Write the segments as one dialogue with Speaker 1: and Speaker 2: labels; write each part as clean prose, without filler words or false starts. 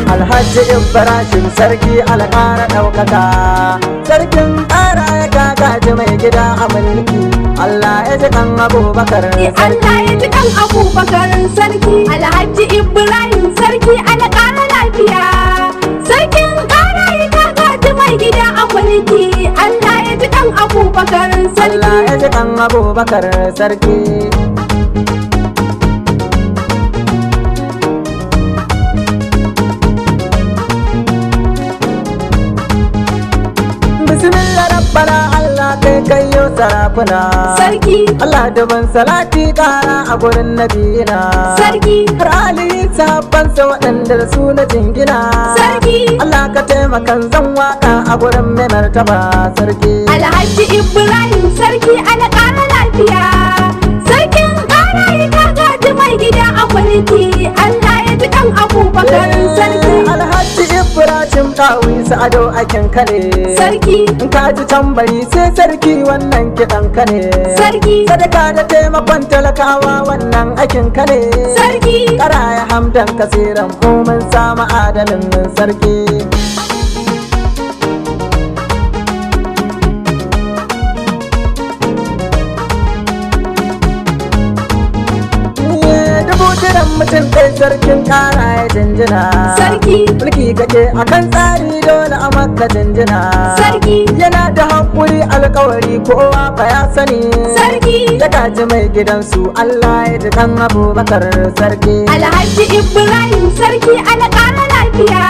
Speaker 1: Alhaji Ibrahim sarki alƙara ɗaukaka, sarkin ƙara ya gagaji mai gida a mulki. Allah ya ji kan Abubakar
Speaker 2: Allah ya ji kan Abubakar sarki. Alhaji Ibrahim sarki alƙara lafiya, sarkin ƙara ya gagaji mai gida a mulki. Allah ya ji kan Abubakar sarki.
Speaker 1: Allah ya ji kan Abubakar sarki. Bismillah rabbana Allah kai kayo sarafuna
Speaker 2: Sarki.
Speaker 1: Allah daban salati kara a gurin nabiyina
Speaker 2: Sarki.
Speaker 1: har ali sahabbansa waɗanda da su na jingina
Speaker 2: Sarki.
Speaker 1: Allah ka taimakan zan waka a gurin mai martaba sarki.
Speaker 2: Alhaji Ibrahim sarki alƙara lafiya, sarkin ƙara ya gagaji mai gida a mulki. Allah ya ji kan Abubakar sarki.
Speaker 1: Alhaji Ibrahim ɗawi ado akin ka ne
Speaker 2: Sarki.
Speaker 1: in ka ji tambari sai sarki wannan kiɗan ka ne
Speaker 2: Sarki.
Speaker 1: sadaka da taimakon talakawa wannan aikin ka ne
Speaker 2: Sarki.
Speaker 1: ƙara ya hamdan kasiran komin samu adalin sarki. Mutum ɗai sarkin ƙara ya jinjina
Speaker 2: Sarki.
Speaker 1: mulki kake akan tsari dole a maka jinjina
Speaker 2: Sarki.
Speaker 1: yana da haƙuri alƙawari kowa fa ya sani
Speaker 2: Sarki.
Speaker 1: ya gaji mai gidansu Allah ya ji kan Abubakar sarki.
Speaker 2: Alhaji Ibrahim sarki alƙara lafiya,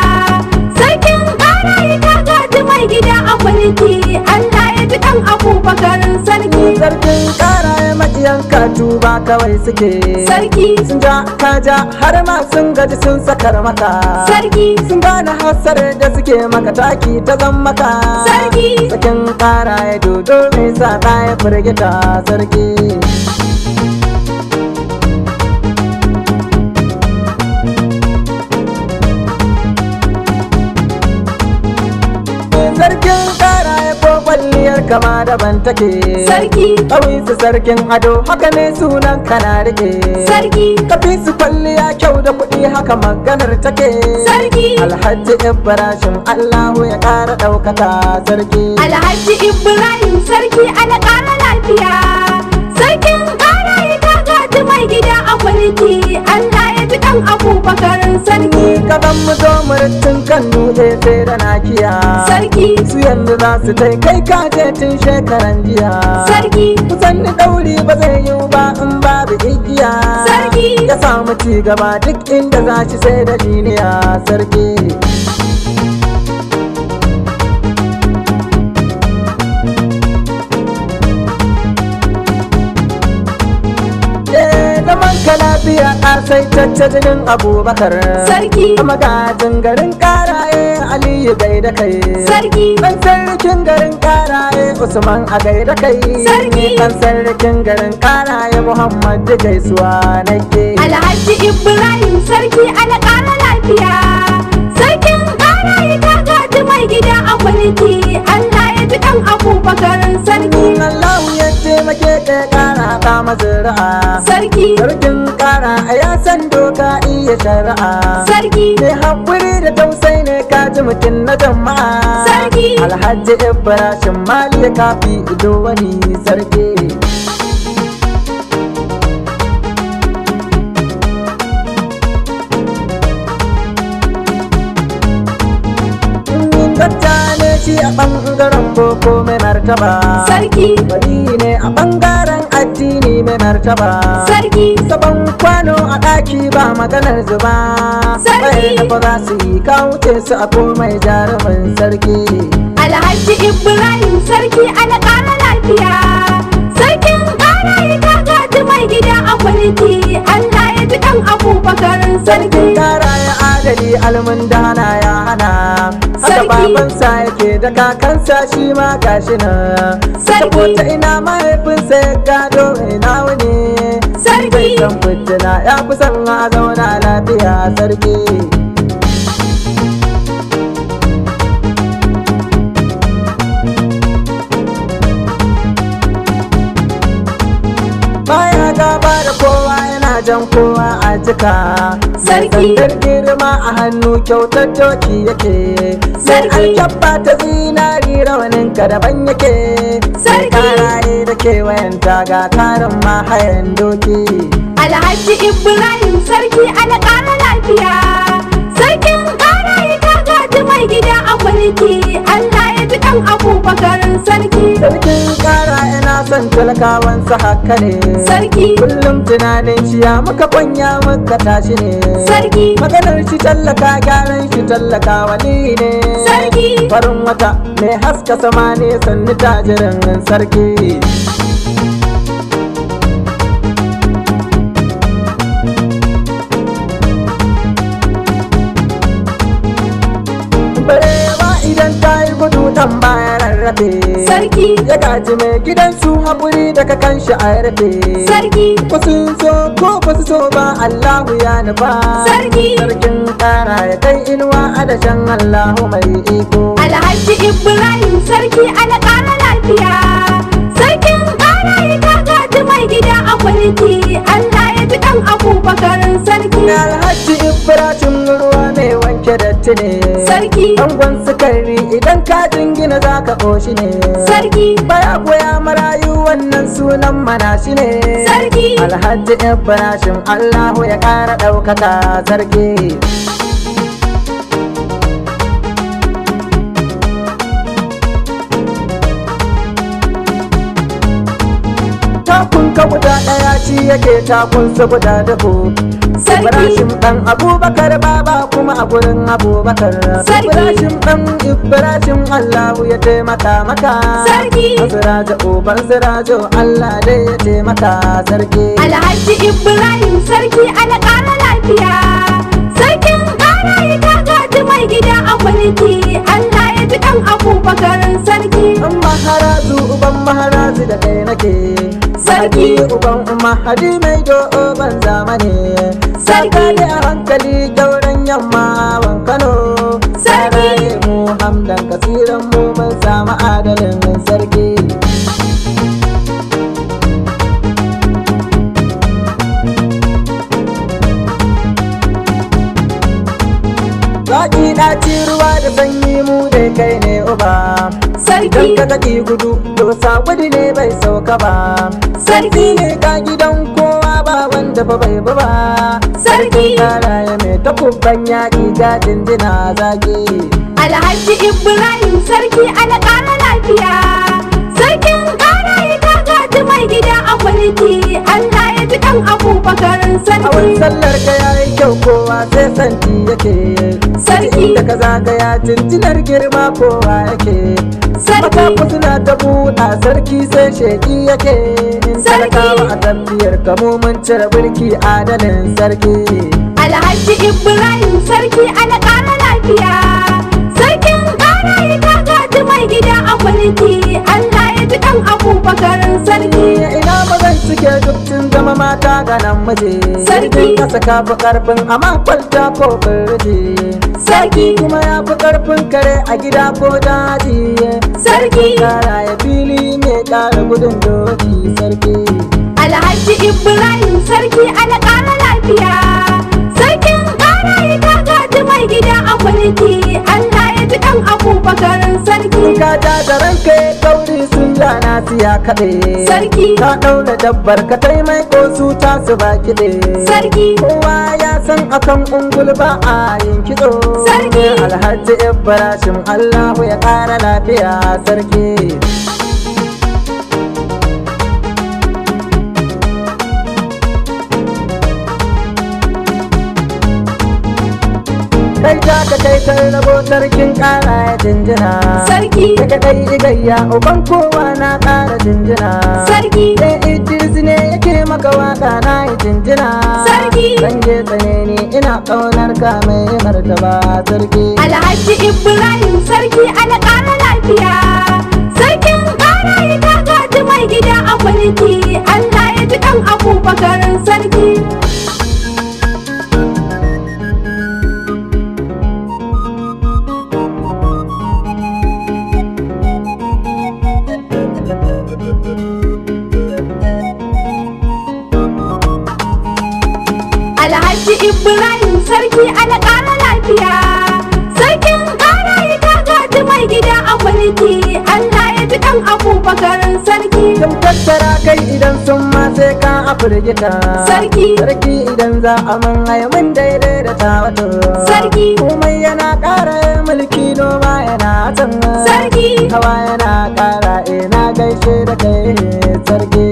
Speaker 2: sarkin ƙara ya gagaji mai gida a mulki. Allah ya ji kan Abubakar sarki.
Speaker 1: Sarkin ƙara ya maƙiyanka tuba kawai suke
Speaker 2: Sarki.
Speaker 1: sun ja kaja har ma sun gaji sun sakar maka
Speaker 2: Sarki.
Speaker 1: sun gane hasar da suke maka taki ta zan maka
Speaker 2: Sarki.
Speaker 1: sakin ƙara ya dodo mai sa ya firgita sarki. Sarkin ƙara ya ko kwalliyar kama daban take
Speaker 2: Sarki.
Speaker 1: su sarkin ado haka ne sunan kana rike
Speaker 2: Sarki.
Speaker 1: kafi su kwalliya kyau da kuɗi haka maganar take
Speaker 2: Sarki.
Speaker 1: Alhaji Ibrahim Allahu ya ƙara ɗaukaka sarki.
Speaker 2: Alhaji Ibrahim sarki alƙara lafiya, sarkin ƙara ya gagaji mai gida a mulki. Allah ya ji kan Abubakar sarki.
Speaker 1: Kaban mu zo murtun kan dutse sai da nakiya
Speaker 2: Sarki.
Speaker 1: su yanzu za su kai kaje tun shekaran jiya
Speaker 2: Sarki.
Speaker 1: kusan ni ɗauri ba zai yiwu ba in babu igiya
Speaker 2: Sarki.
Speaker 1: ya samu ci gaba duk inda za shi sai da jiniya sarki. Zaman ka lafiya ƙasaitacce jinin Abubakar
Speaker 2: Sarki.
Speaker 1: magajin garin ƙaraye Aliyu gaida kai
Speaker 2: Sarki.
Speaker 1: ɗan sarkin garin ƙaraye Usman a gaida kai
Speaker 2: Sarki.
Speaker 1: ɗan sarkin garin ƙaraye Muhammadu gaisuwa nake.
Speaker 2: Alhaji Ibrahim sarki alƙara lafiya, sarkin ƙara ya gagaji mai gida a mulki. Allah ya ji kan Abubakar sarki.
Speaker 1: Allahu ya taimake ka ƙara ta mazura'a
Speaker 2: Sarki.
Speaker 1: sarkin ƙara a ya san doka iya shari'a
Speaker 2: Sarki.
Speaker 1: mai haƙuri da tausai ne ka ji mutum na jama'a
Speaker 2: Sarki.
Speaker 1: Alhaji Ibrahim Mali ya kafi ido wani sarki. Dakta ne shi a ɓangaren boko mai martaba
Speaker 2: Sarki.
Speaker 1: Wani ne a ɓangaren addini mai martaba
Speaker 2: Sarki.
Speaker 1: Saban kwano a ɗaki ba maganar zuba
Speaker 2: Sarki.
Speaker 1: Bai da za su yi kauce su a komai jarumin sarki.
Speaker 2: Alhaji Ibrahim sarki alƙara lafiya, sarkin ƙara ya gagaji mai gida a mulki. Allah ya ji kan Abubakar sarki.
Speaker 1: Kara ya adali almundana ya hana haka
Speaker 2: Sarki.
Speaker 1: babansa yake da kakansa shi ma gashi nan
Speaker 2: Sarki.
Speaker 1: ta ina mahaifinsa ya gado ina wani
Speaker 2: Sarki.
Speaker 1: bai san fitina ya fi son a zauna lafiya sarki. Baya gaba da kowa yana jan kowa a jika.
Speaker 2: Sarki.
Speaker 1: Sandar girma a hannu kyautar doki yake.
Speaker 2: Sarki.
Speaker 1: Sai alkyabba ta zinari rawanin ka daban yake.
Speaker 2: Sarki.
Speaker 1: Karaye da kewayen taga karin mahayan doki.
Speaker 2: Alhaji Ibrahim sarki alƙara lafiya. Sarkin ƙaraye ta gaji mai gida a mulki. Allah ya ji ɗan Abubakar sarki.
Speaker 1: Sarkin kara yana son talakawansa haka ne.
Speaker 2: Sarki.
Speaker 1: Kullum tunanin shi ya muka kwanya muka tashi ne.
Speaker 2: Sarki.
Speaker 1: Maganar shi tallaka gyaran shi tallaka wali ne.
Speaker 2: Sarki.
Speaker 1: Farin wata mai haska sama ne sannu tajirin sarki. Barewa idan ta yi gudu tan baya rarrafe.
Speaker 2: Sarki.
Speaker 1: Ya gaji mai gidan su haƙuri daga kan shi a rufe.
Speaker 2: Sarki.
Speaker 1: Ko sun so ko ba su so ba Allahu ya nufa.
Speaker 2: Sarki.
Speaker 1: Sarkin kara ya kai inuwa adashan Allahu mai iko.
Speaker 2: Alhaji Ibrahim sarki alƙara lafiya. Sarkin ƙaraye ta gaji mai gida a mulki. Allah ya ji ɗan Abubakar sarki.
Speaker 1: Alhaji Ibrahim ruwa mai wanke datti ne.
Speaker 2: Sarki.
Speaker 1: Angon sukari idan ka jingina za ka ƙoshi ne.
Speaker 2: Sarki.
Speaker 1: Baya goya marayu wannan sunan mana shi ne.
Speaker 2: Sarki.
Speaker 1: Alhaji Ibrahim Allahu ya ƙara ɗaukaka sarki. Takun ka guda ɗaya ci yake takun sa guda dubu.
Speaker 2: Sarki.
Speaker 1: Ibrahim ɗan Abubakar baba kuma a gurin Abubakar.
Speaker 2: Sarki.
Speaker 1: Ibrahim ɗan Ibrahim Allahu ya taimaka maka.
Speaker 2: Sarki.
Speaker 1: Sirajo uban Sirajo Allah dai ya taimaka sarki.
Speaker 2: Alhaji Ibrahim sarki alƙara lafiya. Sarkin ƙaraye ta gaji mai gida a mulki. Allah ya ji ɗan Abubakar sarki.
Speaker 1: An maharazu uban maharazu da kai nake.
Speaker 2: Sarki.
Speaker 1: Uban mahadi mai do'o ban zamani.
Speaker 2: Sarki.
Speaker 1: Sarki a hankali gauran yamma wan Kano.
Speaker 2: Sarki.
Speaker 1: Saraye mu hamdan kasiran mu mun samu adalin sarki. Zaki ɗaci ruwa da sanyi mu dai kai ne uba.
Speaker 2: Sarki.
Speaker 1: Idan ka gaji gudu dosa gudu ne bai sauka ba.
Speaker 2: Sarki.
Speaker 1: ne ka gidan kowa ba wanda ba bai ba ba.
Speaker 2: Sarki.
Speaker 1: Karaye mai takubban yaƙi ga dindina zaki.
Speaker 2: Alhaji Ibrahim sarki alƙara lafiya. Sarkin ƙaraye ta gaji mai gida a mulki. Allah ya ji ɗan Abubakar
Speaker 1: Hawan
Speaker 2: sarki.
Speaker 1: sallar ka yayi kyau kowa sai santi yake.
Speaker 2: Sarki.
Speaker 1: Inda ka zagaya jinjinar girma kowa yake.
Speaker 2: Sarki.
Speaker 1: Makafu suna ta buɗa sarki sai sheki yake.
Speaker 2: Sarki.
Speaker 1: Talakawa a tafiyar kamo mun cire birki adalin sarki.
Speaker 2: Alhaji Ibrahim sarki alƙara lafiya. Sarkin ƙaraye ta gaji mai gida a mulki. Allah ya ji ɗan Abubakar sarki.
Speaker 1: Ina mazan suke duk sun zama mata ga nan miji.
Speaker 2: Sarki.
Speaker 1: Kasa ka fi karfin amma kwalta ko birji.
Speaker 2: Sarki.
Speaker 1: Kuma ya fi karfin kare a gida ko daji.
Speaker 2: Sarki.
Speaker 1: Kara ya fili mai ƙara gudun doki sarki.
Speaker 2: Alhaji Ibrahim sarki alƙara lafiya. Sarkin ƙaraye ta gaji mai gida a mulki. Allah ya ji ɗan Abubakar sarki.
Speaker 1: Ka ja da ranka ya kauri sun ja na siya kaɗe.
Speaker 2: Sarki.
Speaker 1: Ka ɗaura dabbar ka taimai ko su ta su ba kiɗe.
Speaker 2: Sarki.
Speaker 1: Kowa ya san akan ungul ba a yin kitso.
Speaker 2: Sarki.
Speaker 1: Alhaji Ibrahim Allahu ya ƙara lafiya sarki. Kai ja ka kai kai rabo sarkin ƙara ya jinjina.
Speaker 2: Sarki.
Speaker 1: Daga kai igayya uban kowa na ƙara jinjina.
Speaker 2: Sarki.
Speaker 1: Sai Idris ne yake maka waka na yi jinjina.
Speaker 2: Sarki.
Speaker 1: Sange tsane ni ina ƙaunar ka mai martaba sarki.
Speaker 2: Alhaji Ibrahim sarki alƙara lafiya. Sarkin ƙaraye ƙara yi ta gaji mai gida a mulki. Allah ya ji ɗan Abubakar sarki. Alhaji Ibrahim sarki alƙara lafiya. Sarkin ƙara yi ta gaji mai gida a mulki. Allah ya ji ɗan Abubakar sarki.
Speaker 1: Sun tattara kai idan sun ma sai ka a firgita.
Speaker 2: Sarki.
Speaker 1: Sarki idan za a man mun daidai da ta wato.
Speaker 2: Sarki.
Speaker 1: Komai yana ƙara mulki noma yana can.
Speaker 2: Sarki.
Speaker 1: Hawa yana ƙara ina gaishe da kai sarki.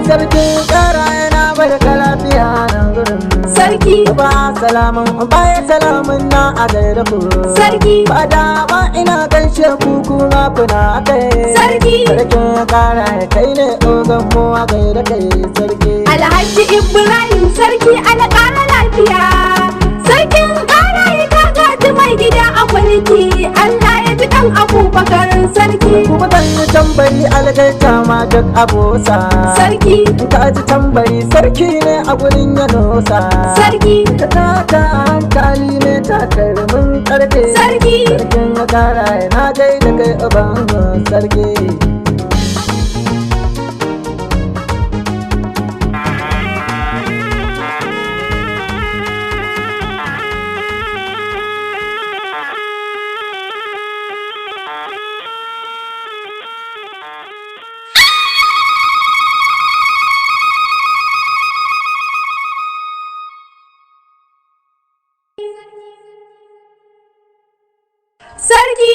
Speaker 1: Sarki ƙara yana barka lafiya nan gurin.
Speaker 2: Sarki.
Speaker 1: Ba salamun baya salamun na a gaida ku.
Speaker 2: Sarki.
Speaker 1: Ba da ba ina gaishe ku kuma kuna kai.
Speaker 2: Sarki.
Speaker 1: Sarkin ƙara kai ne ogan mu a gaida kai sarki.
Speaker 2: Alhaji Ibrahim sarki alƙara lafiya. Sarkin ƙara yi ta gaji mai gida a mulki. Allah ya ji ɗan Abubakar sarki.
Speaker 1: Kuma zan yi tambari algaita ma duk abosa.
Speaker 2: Sarki.
Speaker 1: Ka ji tambari sarki ne a gurin ya nosa.
Speaker 2: Sarki.
Speaker 1: Ta hankali ne ta karmin karfe.
Speaker 2: Sarki.
Speaker 1: Sarkin ƙara na gaida kai uban sarki.
Speaker 2: Sarki.